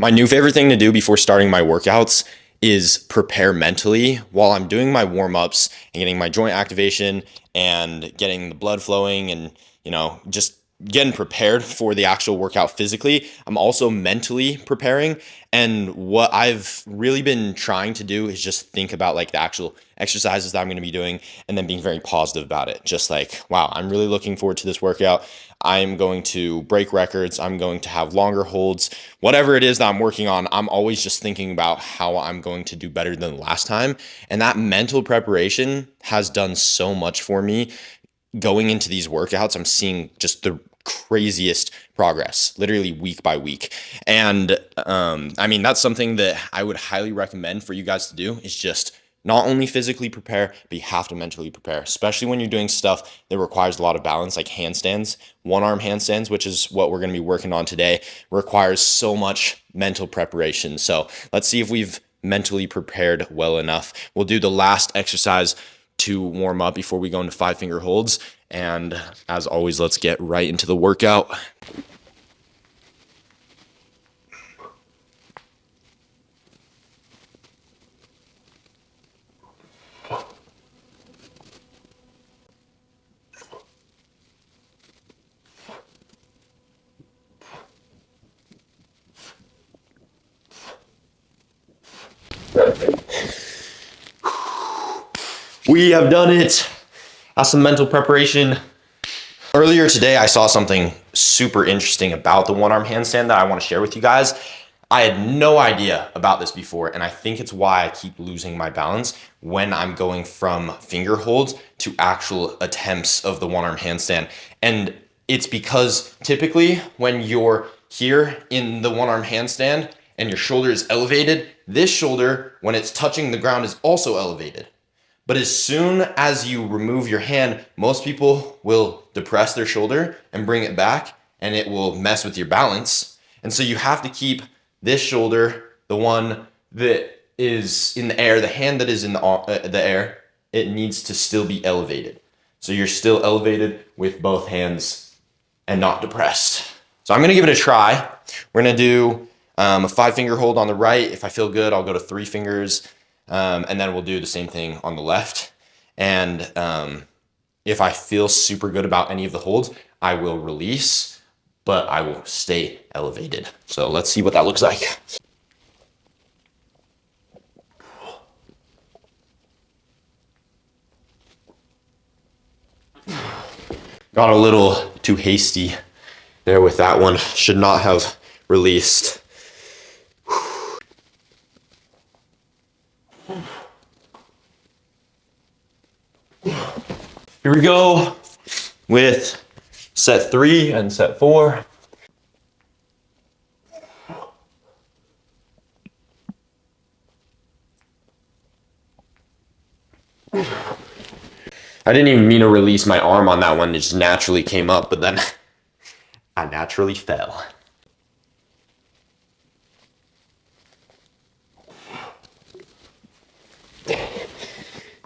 My new favorite thing to do before starting my workouts is prepare mentally while I'm doing my warm-ups and getting my joint activation and getting the blood flowing and, just getting prepared for the actual workout physically. I'm also mentally preparing. And what I've really been trying to do is just think about like the actual exercises that I'm going to be doing and then being very positive about it. Just like, wow, I'm really looking forward to this workout. I'm going to break records. I'm going to have longer holds. Whatever it is that I'm working on, I'm always just thinking about how I'm going to do better than last time. And that mental preparation has done so much for me. Going into these workouts, I'm seeing just the craziest progress, literally week by week. And that's something that I would highly recommend for you guys to do, is just not only physically prepare, but you have to mentally prepare, especially when you're doing stuff that requires a lot of balance, like handstands. One arm handstands, which is what we're going to be working on today, requires so much mental preparation. So let's see if we've mentally prepared well enough. We'll do the last exercise to warm up before we go into 5-finger holds. And as always, let's get right into the workout. We have done it. That's some mental preparation. Earlier today, I saw something super interesting about the one-arm handstand that I want to share with you guys. I had no idea about this before, and I think it's why I keep losing my balance when I'm going from finger holds to actual attempts of the one-arm handstand. And it's because typically when you're here in the one-arm handstand and your shoulder is elevated, this shoulder, when it's touching the ground, is also elevated. But as soon as you remove your hand, most people will depress their shoulder and bring it back, and it will mess with your balance. And so you have to keep this shoulder, the one that is in the air, the hand that is in the air, it needs to still be elevated. So you're still elevated with both hands and not depressed. So I'm going to give it a try. We're going to do a 5-finger hold on the right. If I feel good, I'll go to 3 fingers. And then we'll do the same thing on the left. And if I feel super good about any of the holds, I will release, but I will stay elevated. So let's see what that looks like. Got a little too hasty there with that one. Should not have released. Here we go with set 3 and set 4. I didn't even mean to release my arm on that one. It just naturally came up, but then I naturally fell.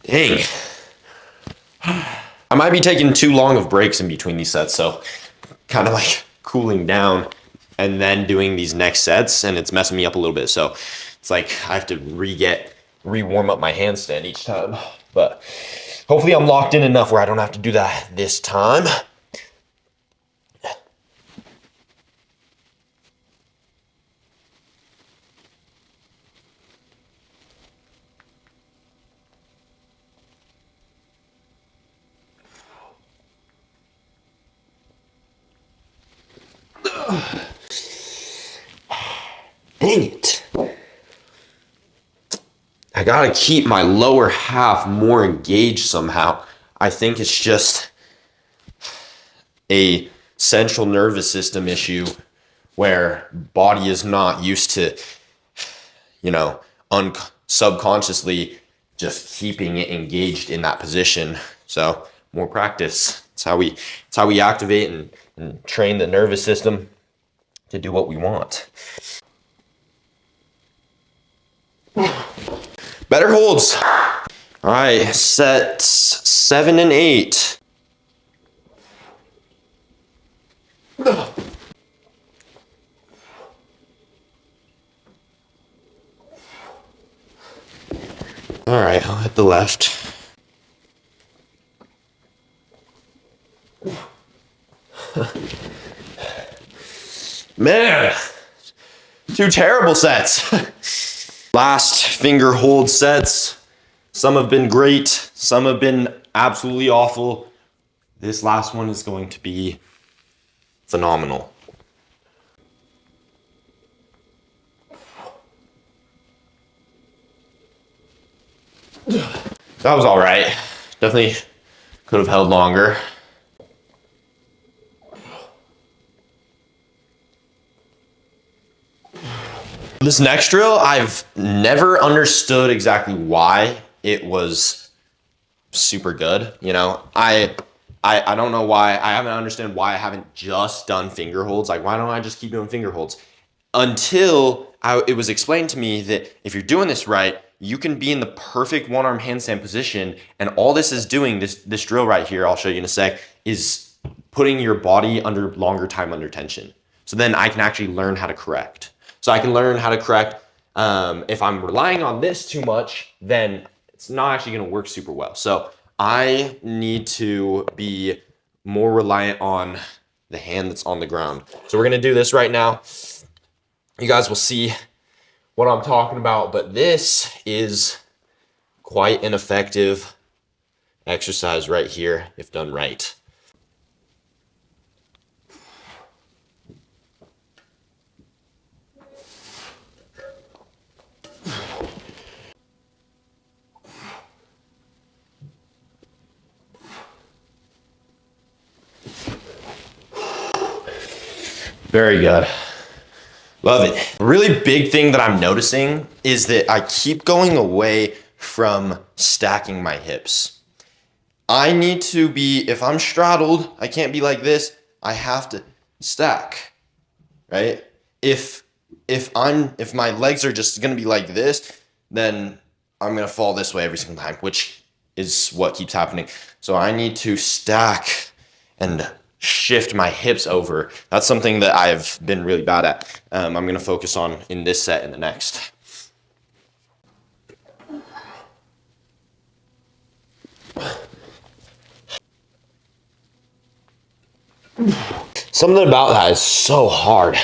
Dang. I might be taking too long of breaks in between these sets, so kind of like cooling down and then doing these next sets, and it's messing me up a little bit. So it's like I have to re-warm up my handstand each time. But hopefully I'm locked in enough where I don't have to do that this time. Dang it. I gotta keep my lower half more engaged somehow. I think it's just a central nervous system issue where body is not used to, subconsciously just keeping it engaged in that position. So more practice. It's how we activate and train the nervous system to do what we want. Better holds. All right, sets 7 and 8. All right, I'll hit the left. Man, 2 terrible sets. Last finger hold sets. Some have been great, some have been absolutely awful. This last one is going to be phenomenal. That was all right. Definitely could have held longer. This next drill, I've never understood exactly why it was super good. You know, I don't know why. I haven't understood why I haven't just done finger holds. Like, why don't I just keep doing finger holds? Until it was explained to me that if you're doing this right, you can be in the perfect one-arm handstand position. And all this is doing, this drill right here, I'll show you in a sec, is putting your body under longer time under tension. So then I can actually learn how to correct. So I can learn how to correct. If I'm relying on this too much, then it's not actually going to work super well. So I need to be more reliant on the hand that's on the ground. So we're going to do this right now. You guys will see what I'm talking about, but this is quite an effective exercise right here if done right. Very good. Love it. A really big thing that I'm noticing is that I keep going away from stacking my hips. I need to be, if I'm straddled, I can't be like this. I have to stack, right? If my legs are just gonna be like this, then I'm gonna fall this way every single time, which is what keeps happening. So I need to stack and shift my hips over. That's something that I've been really bad at. I'm gonna focus on in this set and the next. Something about that is so hard.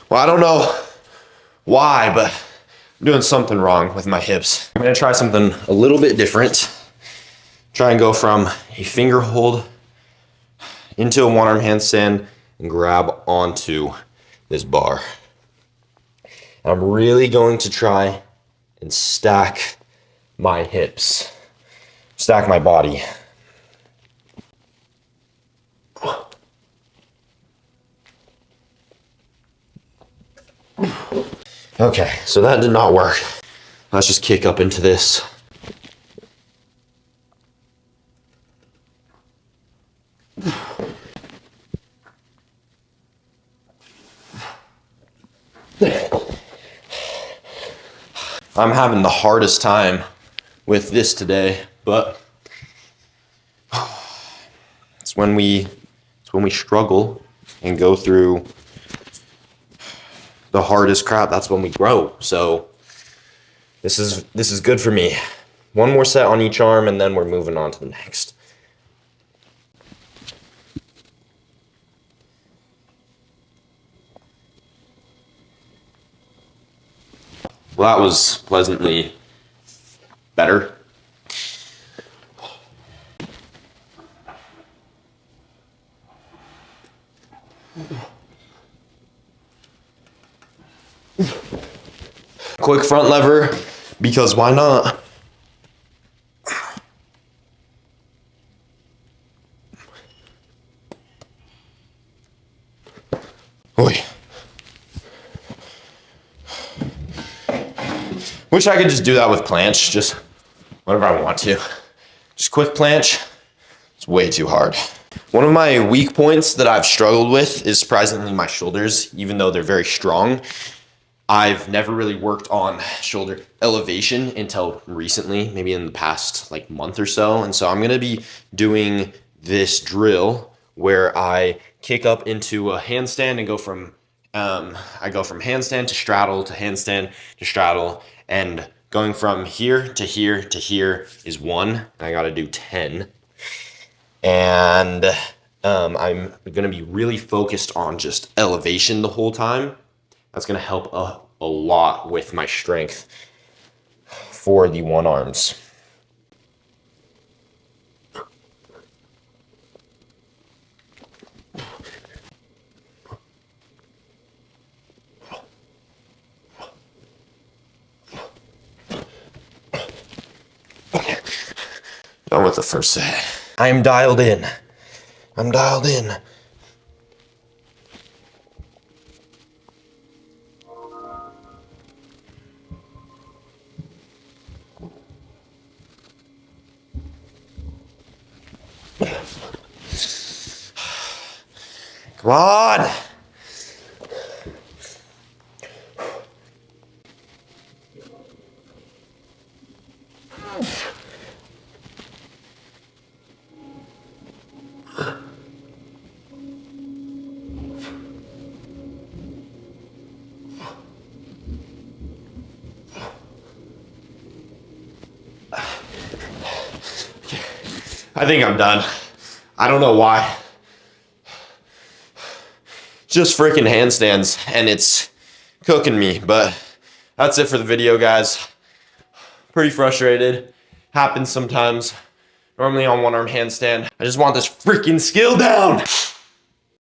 Well, I don't know why, but I'm doing something wrong with my hips. I'm gonna try something a little bit different. Try and go from a finger hold into a one-arm handstand and grab onto this bar. I'm really going to try and stack my hips, stack my body. Okay, so that did not work. Let's just kick up into this. I'm having the hardest time with this today, but it's when we struggle and go through the hardest crap, that's when we grow. So this is good for me. One more set on each arm and then we're moving on to the next. Well, that was pleasantly better. Quick front lever, because why not? Oy. Wish I could just do that with planche, just whenever I want to. Just quick planche, it's way too hard. One of my weak points that I've struggled with is surprisingly my shoulders, even though they're very strong. I've never really worked on shoulder elevation until recently, maybe in the past like month or so. And so I'm going to be doing this drill where I kick up into a handstand and I go from handstand to straddle to handstand to straddle, and going from here to here to here is 1. I got to do 10. And I'm going to be really focused on just elevation the whole time. That's going to help a lot with my strength for the one arms. Done with the first set. I'm dialed in. I'm dialed in. Come on. I think I'm done. I don't know why. Just freaking handstands, and it's cooking me, but that's it for the video, guys. Pretty frustrated. Happens sometimes. Normally on one arm handstand. I just want this freaking skill down.